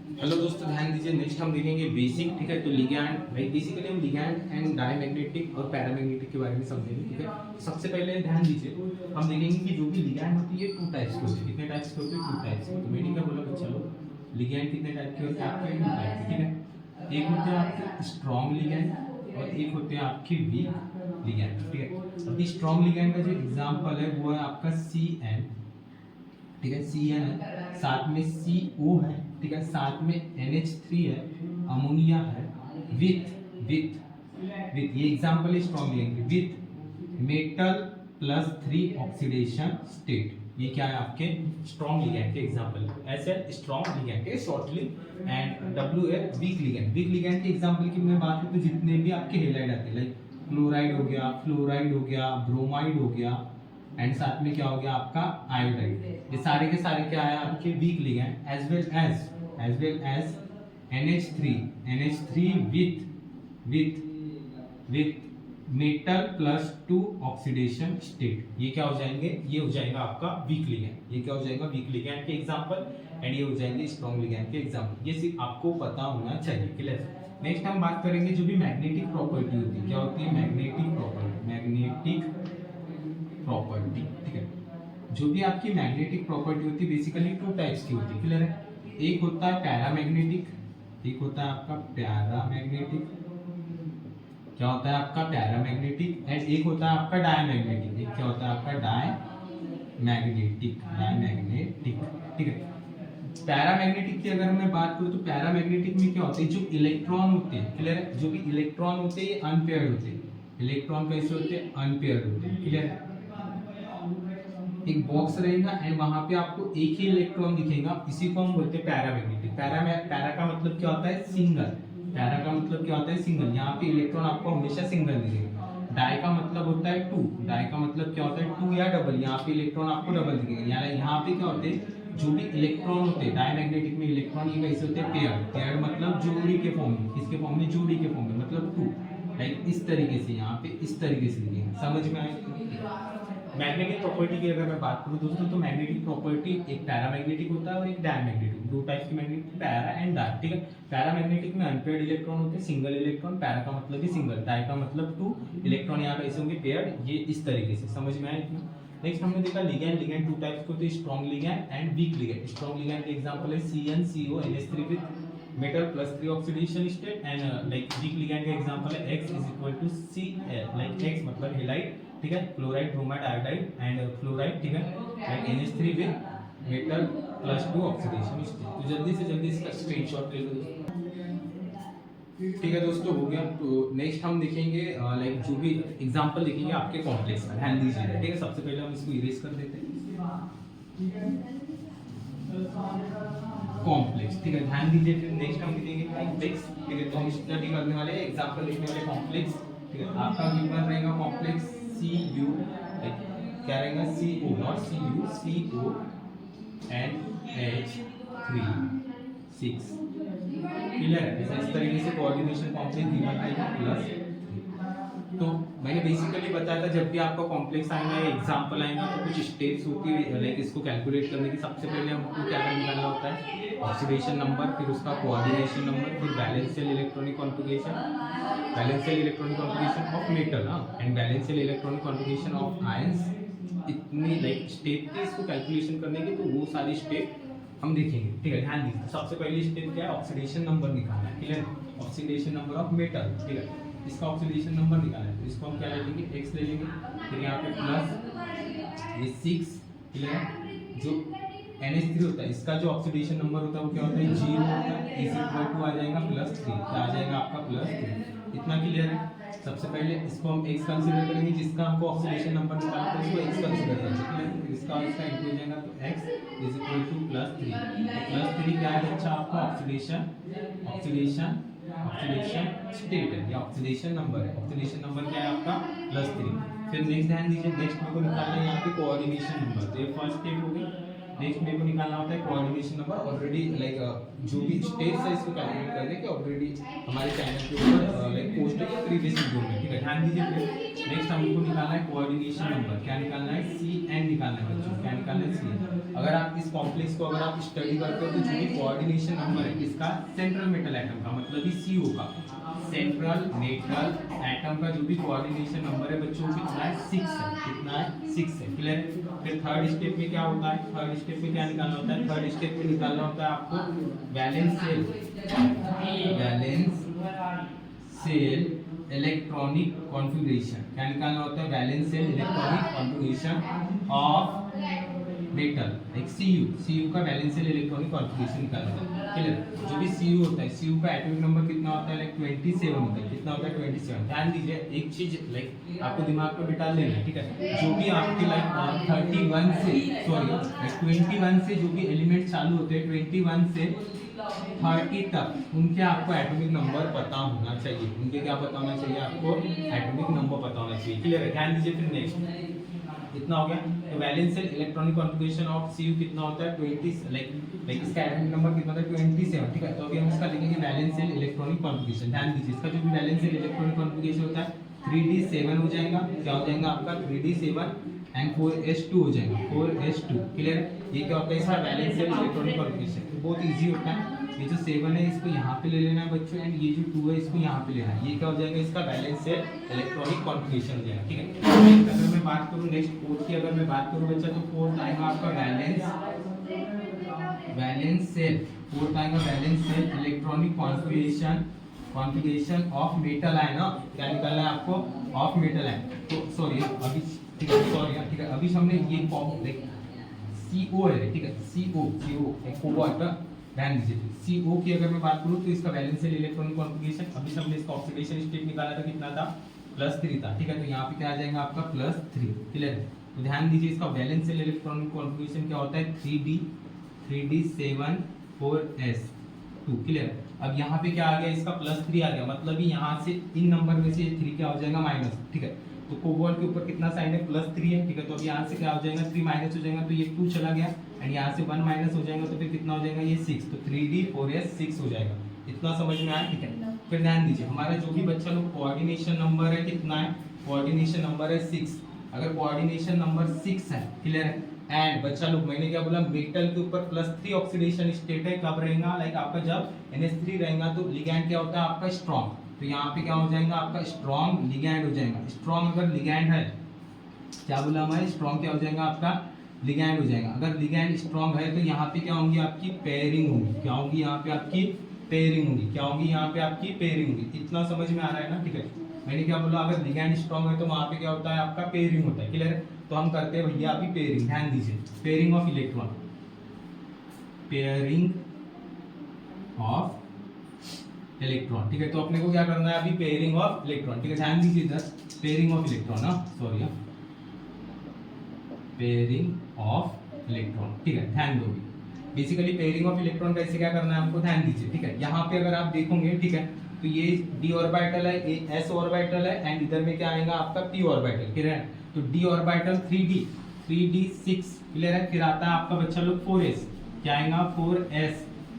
Hello दोस्तों, ध्यान दीजिए। नेक्स्ट हम देखेंगे बेसिक, ठीक है। तो लिगैंड, लाइक बेसिकली हम लिगैंड एंड डायमैग्नेटिक और पैरामैग्नेटिक के बारे में समझेंगे, ठीक है। सबसे पहले ध्यान दीजिए, हम देखेंगे कि जो भी लिगैंड होती है टू टाइप्स की होती है। कितने टाइप्स की होती है? टू टाइप्स की। तो मैंने क्या बोला बच्चा लोग, लिगैंड कितने टाइप के होते हैं आपके? टू टाइप के, ठीक है। एक होते हैं आपके स्ट्रॉन्ग लिगैंड और एक होते हैं आपके वीक लिगैंड, ठीक है। अभी स्ट्रॉन्ग लिगैंड का जो एग्जांपल है वो है आपका CN, ठीक है। CN है, साथ में CO है, ठीक है, साथ में NH3 है, अमोनिया है, विथ विथ विथ ये एग्जांपल है strong ligand, with metal plus 3 oxidation state. ये क्या है आपके स्ट्रॉन्ग लिगैंड के एग्जांपल। ऐसे स्ट्रॉन्ग लिगैंड के शॉर्टली एंड W है वीक लिगैंड। वीक लिगैंड के एग्जांपल की मैं बात करूं तो जितने भी आपके हेलाइड आते हैं, लाइक क्लोराइड हो गया, फ्लोराइड हो गया, ब्रोमाइड हो गया, एंड साथ में क्या हो गया आपका आयोडाइड, ये सारे के सारे क्या है आपके weak ligand. As well as NH3 with metal plus 2 oxidation state, ये क्या हो जाएंगे? ये हो जाएगा आपका वीक लिगैंड। ये क्या हो जाएगा? वीक लिगैंड के एग्जांपल। एंड ये हो जाएंगे स्ट्रॉन्ग लिगैंड के एग्जांपल। ये सिर्फ आपको पता होना चाहिए, क्लियर। नेक्स्ट हम बात करेंगे जो भी मैग्नेटिक प्रॉपर्टी होती है। क्या होती है? मैग्नेटिक प्रॉपर्टी, ठीक है। जो भी आपकी मैग्नेटिक प्रॉपर्टी होती है बेसिकली टू टाइप्स की होती है, क्लियर है। एक होता है पैरामैग्नेटिक, एक होता है आपका पैरामैग्नेटिक। क्या होता है आपका? पैरामैग्नेटिक। एंड एक होता है आपका डायमैग्नेटिक। एक क्या होता है आपका? डायमैग्नेटिक, ठीक है। पैरामैग्नेटिक की अगर मैं बात करूं तो पैरामैग्नेटिक में क्या होता है? जो इलेक्ट्रॉन होते हैं, क्लियर है, जो भी इलेक्ट्रॉन होते हैं ये अनपेयर्ड होते हैं। इलेक्ट्रॉन कैसे होते हैं? अनपेयर्ड होते हैं, क्लियर है। एक बॉक्स रहेगा एंड वहां पे आपको एक ही इलेक्ट्रॉन दिखेगा, इसी को हम बोलते हैं पैरामैग्नेटिक। पैरा का मतलब क्या होता है? सिंगल। पैरा का मतलब क्या होता है? सिंगल। यहाँ पे इलेक्ट्रॉन आपको हमेशा सिंगल दिखेगा। डाई का मतलब होता है टू। डाई का मतलब क्या होता है? टू या डबल। यहाँ पे इलेक्ट्रॉन आपको डबल दिखेगा। यानी यहाँ पे क्या होते हैं? जो भी इलेक्ट्रॉन होते हैं डायमैग्नेटिक में, इलेक्ट्रॉन ये कैसे होते हैं? पेयर। पेयर मतलब जोड़ी के फॉर्म में। किसके फॉर्म में? जोड़ी के फॉर्म में, मतलब टू। लाइक इस तरीके से, यहाँ पे इस तरीके से दिखेगा। समझ में आए? मैग्नेटिक प्रॉपर्टी की अगर मैं बात करूं दोस्तों, तो मैग्नेटिक प्रॉपर्टी एक पैरामैग्नेटिक होता है और एक डायमैग्नेटिक। दो टाइप्स की मैग्नेटिक, पैरा एंड डाई, ठीक है। पैरामैग्नेटिक में अनपेयर्ड इलेक्ट्रॉन होते हैं, सिंगल इलेक्ट्रॉन। पैरा का मतलब ही सिंगल, डाई का मतलब टू। इलेक्ट्रॉन यहाँ कैसे होंगे? पेयर्ड। ये इस तरीके से समझ में आया इतना। नेक्स्ट हमने देखा लिगैंड। लिगैंड टू टाइप्स के होते हैं, strong ligand and weak ligand. Strong ligand के एग्जांपल है CnCO NH3 with metal plus 3 oxidation state. And like weak ligand का एग्जांपल है X is equal to Cl, like X मतलब halide, ठीक है, chloride, bromide, iodide and fluoride, ठीक है, like NH3 with metal plus 2 oxidation state. तो जल्दी से जल्दी इसका स्क्रीनशॉट ले लो, ठीक है दोस्तों, हो गया। तो नेक्स्ट हम देखेंगे लाइक जो भी एग्जांपल देखेंगे आपके कॉम्प्लेक्स का। ध्यान दीजिएगा, ठीक है। सबसे पहले हम इसको इरेज कर देते हैं, कॉम्प्लेक्स, ठीक है। ध्यान दीजिए। फिर नेक्स्ट हम देखेंगे कॉम्प्लेक्स, ठीक है। तो हम स्टडी करने वाले एग्जांपल लिखने वाले कॉम्प्लेक्स, ठीक है। आपका गिवन रहेगा कॉम्प्लेक्स CU, क्या रहेगा? CO, not CU, CO NH3 6, clear है। इस तरीके से कोऑर्डिनेशन कॉम्प्लेक्स गिवन रहेगा प्लस। तो मैंने बेसिकली बताया था जब भी आपका कॉम्प्लेक्स आएगा या एग्जांपल आएगा तो कुछ स्टेप्स होती है, लाइक इसको कैलकुलेट करने की। सबसे पहले हमको क्या निकालना होता है? ऑक्सीडेशन नंबर, फिर उसका कोऑर्डिनेशन नंबर, फिर valential electronic configuration, valential electronic configuration of metal and valential electronic configuration of ions. इतनी लाइक स्टेप थी इसको कैलकुलेशन करने की, तो वो सारी स्टेप हम देखेंगे, ठीक है। ध्यान दीजिए। सबसे पहली स्टेप क्या है? ऑक्सीडेशन नंबर निकालना है, clear. Oxidation number of metal, ठीक है। इसका ऑक्सीडेशन नंबर निकालना है, तो इसको हम क्या ले लेंगे? x ले लेंगे, फिर यहाँ पे प्लस ये 6, क्लियर। जो NH3 होता है इसका जो ऑक्सीडेशन नंबर होता है वो क्या होता है? 0 होता है। इज इक्वल टू आ जाएगा +3, क्या आ जाएगा आपका? +3। इतना क्लियर है। सबसे पहले इसको हम x कंसीडर करेंगे, जिसका हमको ऑक्सीडेशन नंबर निकालना है उसको x कंसीडर करेंगे, फिर इसका इसका इंटू हो जाएगा, तो x इज इक्वल टू +3। तो +3 क्या है बच्चा आपका? ऑक्सीडेशन स्टेट है या ऑक्सीडेशन नंबर है। ऑक्सीडेशन नंबर क्या है आपका? +3। फिर नेक्स्ट ध्यान दीजिए, नेक्स्ट मेरे को निकालना है यहाँ पे कोऑर्डिनेशन नंबर। तो ये फर्स्ट स्टेप हो गई। नेक्स्ट मेरे को निकालना होता है कोऑर्डिनेशन नंबर। ऑलरेडी लाइक जो भी स्टेप्स है इसको कैलकुलेट कर दें कि ऑलरेडी हमारे चैनल के ऊपर लाइक पोस्ट है या प्रीवियस वीडियो में, ठीक है। ध्यान दीजिए फिर नेक्स्ट हमको निकालना है कोऑर्डिनेशन नंबर। क्या निकालना है? CN निकालना है बच्चों। क्या निकालना है? CN। अगर आप इस कॉम्प्लेक्स को अगर आप स्टडी करते हो तो जो भी कोऑर्डिनेशन नंबर है इसका सेंट्रल मेटल एटम का मतलब ही CO का, सेंट्रल मेटल एटम का जो भी कोऑर्डिनेशन नंबर है बच्चों कितना है? 6 है। कितना है? 6 है। क्लियर? फिर थर्ड स्टेप में क्या होता है? थर्ड स्टेप में क्या निकालना होता है? थर्ड स्टेप में निकालना होता है आपको वैलेंस सेल इलेक्ट्रॉनिक कॉन्फ़िगरेशन। क्या निकालना होता है? Valence shell electronic configuration of metal, एक CU का वैलेंस सेल इलेक्ट्रॉनिक कॉन्फ़िगरेशन निकालना होता है। क्लियर? जो भी CU होता है, CU का एटॉमिक नंबर कितना होता है? लाइक 27 होता है। कितना होता है? 27। ध्यान दीजिए एक चीज लाइक आपको दिमाग में बिठा लेना है, ठीक है। जो भी आपके लाइक 31 से सॉरी 21 से जो भी एलिमेंट चालू होते हैं 21 से 30 तक उनके आपको एटॉमिक नंबर पता होना चाहिए। उनके क्या पता होना चाहिए? आपको एटॉमिक नंबर पता होना चाहिए। क्लियर है? ध्यान दीजिए फिर नेक्स्ट कितना हो गया? तो valence shell electronic configuration of CU कितना होता है? 20 लाइक इसका एटॉमिक नंबर कितना होता है? 27, ठीक है। तो अभी हम इसका लिखेंगे वैलेंस सेल इलेक्ट्रॉनिक कॉन्फ़िगरेशन। ध्यान दीजिए इसका जो भी वैलेंस सेल इलेक्ट्रॉनिक कॉन्फ़िगरेशन होता है 3d7 हो जाएगा। क्या हो जाएगा आपका? 3d7 एंड 4s2 हो जाएगा। 4s2। क्लियर? ये क्या होता है? इसका वैलेंस सेल इलेक्ट्रॉनिक कॉन्फ़िगरेशन बहुत इजी होता है। ये जो 7 है इसको यहाँ पे ले लेना है बच्चों एंड ये जो 2 है इसको यहाँ पे लेना है। ये क्या हो जाएगा? इसका वैलेंस सेल इलेक्ट्रॉनिक कॉन्फ़िगरेशन हो जाएगा, ठीक है। अगर मैं बात करूँ नेक्स्ट फोर्थ की, अगर मैं बात करूँ बच्चा तो फोर्थ आएगा आपका वैलेंस सेल। फोर्थ आएगा valence shell electronic configuration of metal ion. क्या निकालना है आपको? Of metal ion. तो सॉरी अभी ठीक है, सॉरी ठीक है, अभी हमने ये CO है, ठीक है। CO एक कोबाल्ट। ध्यान दीजिए CO की अगर मैं बात करूं तो इसका वैलेंस सेल इलेक्ट्रॉनिक कॉन्फ़िगरेशन अभी हमने इसका ऑक्सीडेशन स्टेट निकाला था, कितना था? +3 था, ठीक है। तो यहाँ पे क्या आ जाएगा आपका? +3। क्लियर है? तो ध्यान दीजिए इसका वैलेंस सेल इलेक्ट्रॉनिक कॉन्फ़िगरेशन क्या होता है? 3d7 4s2। क्लियर? अब यहाँ पे क्या आ गया? इसका +3 आ गया, मतलब यहाँ से इन नंबर में से 3 क्या हो जाएगा? माइनस, ठीक है। तो कोबाल्ट के ऊपर कितना साइन है? +3 है, ठीक है। तो अब यहाँ से क्या हो जाएगा? 3 माइनस हो जाएगा तो ये 2 चला गया एंड यहाँ से 1 माइनस हो जाएगा तो फिर कितना हो जाएगा? ये 6। तो 3d4s6 हो जाएगा। इतना समझ में आया, ठीक है। फिर ध्यान दीजिए हमारा जो भी बच्चा लोग कोऑर्डिनेशन नंबर है कितना है? कोऑर्डिनेशन नंबर है 6। अगर कोऑर्डिनेशन नंबर 6 है, क्लियर है, एंड बच्चा लोग मैंने क्या बोला? मेटल के ऊपर +3 ऑक्सीडेशन स्टेट है। कब रहेगा? लाइक आपका जब NH3 रहेगा तो लिगैंड क्या होता है आपका? स्ट्रॉन्ग। तो यहाँ पे क्या हो जाएगा आपका? स्ट्रॉन्ग लिगैंड हो जाएगा। स्ट्रॉन्ग अगर लिगैंड है, क्या बोला हमारे? स्ट्रॉन्ग क्या हो जाएगा आपका? लिगैंड हो जाएगा। अगर लिगैंड स्ट्रॉन्ग है तो यहाँ पे क्या होंगी? आपकी पेयरिंग होगी। क्या होगी? यहाँ पे आपकी पेयरिंग होगी। क्या होगी? यहाँ पे आपकी पेयरिंग होगी। इतना समझ में आ रहा है ना, ठीक है। मैंने क्या बोला? अगर लिगैंड स्ट्रॉन्ग है तो वहाँ पे क्या होता है? आपका पेयरिंग होता है। क्लियर है? तो हम करते हैं भैया अभी पेयरिंग। ध्यान दीजिए pairing of electron, pairing of electron, ठीक है। तो अपने को क्या करना है अभी? पेयरिंग ऑफ इलेक्ट्रॉन, ठीक है। ध्यान दीजिए इधर pairing of electron, sorry pairing of electron, ठीक है। ध्यान दो बेसिकली पेयरिंग ऑफ इलेक्ट्रॉन कैसे क्या करना है हमको? ध्यान दीजिए, ठीक है। यहाँ पे अगर आप देखोगे, ठीक है, तो ये d ऑर्बिटल है, ये s ऑर्बिटल है एंड इधर में क्या आएगा आपका p ऑर्बिटल, क्लियर है। तो d ऑर्बिटल 3d6, क्लियर है। फिर आता है आपका बच्चा लोग 4s, क्या आएगा? 4s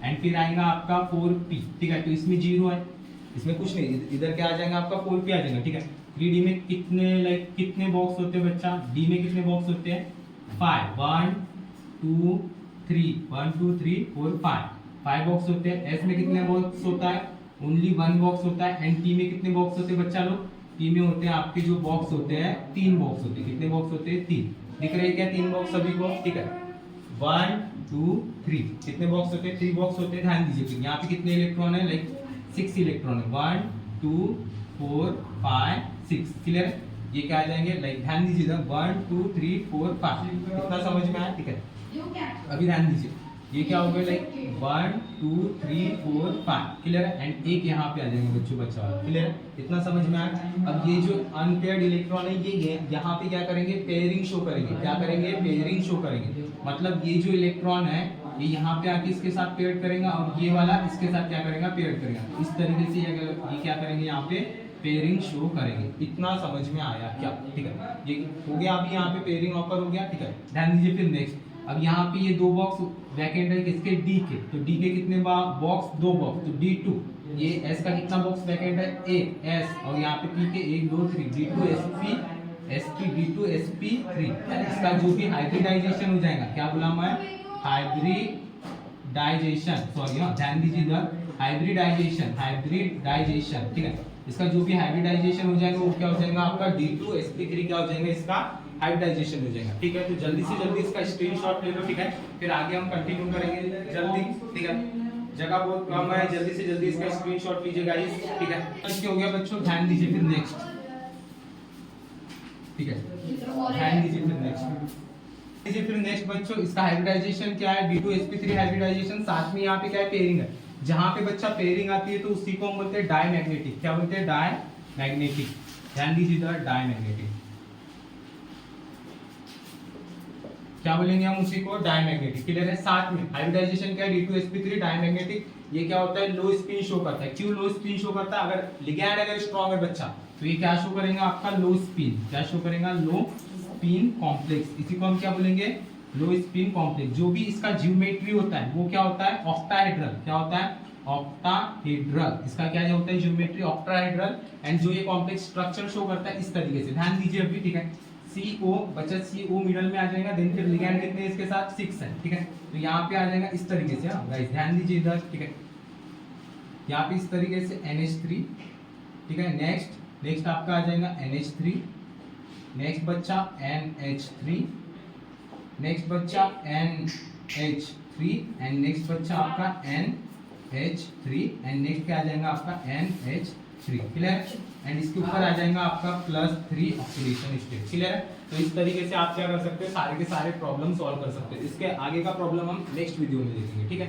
एंड फिर आएगा आपका 4p, ठीक है। तो इसमें 0 है, इसमें कुछ नहीं, इधर क्या आ जाएगा आपका? 4p आ जाएगा, ठीक है। 3d में कितने बॉक्स होते हैं बच्चा? d में कितने बॉक्स होते हैं? 5, 1 2 3, 1 2 3 4 5 बॉक्स होते हैं। s में कितने बॉक्स होता है? ओनली 1 बॉक्स होता है एंड t में कितने बॉक्स होते हैं बच्चा लोग? t में होते हैं आपके जो बॉक्स होते हैं 3 बॉक्स होते हैं। कितने बॉक्स होते हैं? 3। दिख रहे हैं क्या 3 बॉक्स सभी को? ठीक है। 1 2 3 कितने बॉक्स होते हैं? 3 बॉक्स होते हैं। ध्यान दीजिए यहाँ पे कितने इलेक्ट्रॉन है? लाइक 6 इलेक्ट्रॉन है। 1 2 4 5 6, क्लियर है। ये क्या आ जाएंगे? लाइक ध्यान दीजिए 1 2 3 4 5, इतना समझ में आया, ठीक है। अभी ध्यान दीजिए ये क्या हो गया? लाइक 1 2 3 4 5, क्लियर है। एंड एक यहाँ पे आ जाएंगे बच्चों, बच्चा, क्लियर है। इतना समझ में आया। अब ये जो अनपेयर्ड इलेक्ट्रॉन है ये यहाँ पे क्या करेंगे? पेयरिंग शो करेंगे। क्या करेंगे? पेयरिंग शो करेंगे। मतलब ये जो इलेक्ट्रॉन है ये यहाँ पे आके इसके साथ पेयर करेगा और ये वाला इसके साथ क्या करेगा? पेयर करेगा। इस तरीके से ये क्या करेंगे? यहाँ पे पेयरिंग शो करेंगे। इतना समझ में आया क्या? ठीक है, ये हो गया। अभी यहाँ पे पेयरिंग ऑकर हो गया, ठीक है। ध्यान दीजिए फिर नेक्स्ट अब यहाँ पे ये दो बॉक्स वैकेंट है किसके, डी के, तो डी के कितने बॉक्स, दो बॉक्स, तो D2, ये S का कितना बॉक्स वैकेंट है, एक S, और यहाँ पे P के 1 2 3, D2 SP D2 SP3। इसका जो भी हाइब्रिडाइजेशन हो जाएगा, क्या बोला मैं, हाइब्रिडाइजेशन, सॉरी हाँ ध्यान दीजिए इधर, हाइब्रिडाइजेशन, ठीक है। इसका जो भी हाइब्रिडाइजेशन हो जाएगा वो क्या हो जाएगा आपका, D2 SP3 क्या हो जाएगा, इसका हाइब्रिडाइजेशन हो जाएगा, ठीक है। तो जल्दी से जल्दी इसका स्क्रीनशॉट ले लो, ठीक है, फिर आगे हम कंटिन्यू करेंगे जल्दी, ठीक है। जगह बहुत कम है, जल्दी से जल्दी इसका स्क्रीनशॉट लीजिए गाइस, ठीक है। इसके हो गया बच्चों, ध्यान दीजिए फिर नेक्स्ट, ठीक है, ध्यान दीजिए फिर नेक्स्ट बच्चों, इसका हाइब्रिडाइजेशन क्या है, D2 SP3 हाइब्रिडाइजेशन, साथ में यहाँ पे क्या है, पेयरिंग है। जहां पे बच्चा पेयरिंग आती है तो उसी को हम बोलते हैं डायमैग्नेटिक, क्या बोलते हैं, डायमैग्नेटिक, ध्यान दीजिए इधर, डायमैग्नेटिक, क्या बोलेंगे हम उसी को, डायमैग्नेटिक, क्लियर है। साथ में हाइब्रिडाइजेशन क्या है, D2 SP3 डायमैग्नेटिक, ये क्या होता है, लो स्पिन शो करता है। क्यों लो स्पिन शो करता है, अगर लिगैंड अगर स्ट्रांग है बच्चा तो ये क्या शो करेगा आपका, लो स्पिन, क्या शो करेगा, लो स्पिन कॉम्प्लेक्स, इसी को हम क्या बोलेंगे, लो स्पिन कॉम्प्लेक्स। जो भी इसका ज्योमेट्री होता है वो क्या होता है, ऑक्टाहेड्रल, क्या होता है, ऑक्टाहेड्रल, इसका क्या होता है, ज्योमेट्री ऑक्टाहेड्रल, एंड जो ये कॉम्प्लेक्स स्ट्रक्चर शो करता है इस तरीके से, ध्यान दीजिए अभी, ठीक है। CO बच्चा CO मिडल में आ जाएगा, देन फिर लिगैंड कितने इसके साथ 6 है, ठीक है। तो यहाँ पे आ जाएगा इस तरीके से, हाँ गाइस ध्यान दीजिए इधर, ठीक है, यहाँ पे इस तरीके से NH3, ठीक है। नेक्स्ट आपका आ जाएगा NH3, नेक्स्ट बच्चा NH3, नेक्स्ट बच्चा NH3, एंड नेक्स्ट बच्चा आपका NH3, एंड नेक्स्ट क्या आ जाएगा आपका NH3, क्लियर। एंड इसके ऊपर आ जाएगा आपका +3 ऑक्सीडेशन स्टेट, क्लियर है। तो इस तरीके से आप क्या कर सकते हैं, सारे के सारे प्रॉब्लम सॉल्व कर सकते हैं। इसके आगे का प्रॉब्लम हम नेक्स्ट वीडियो में देखेंगे, ठीक है।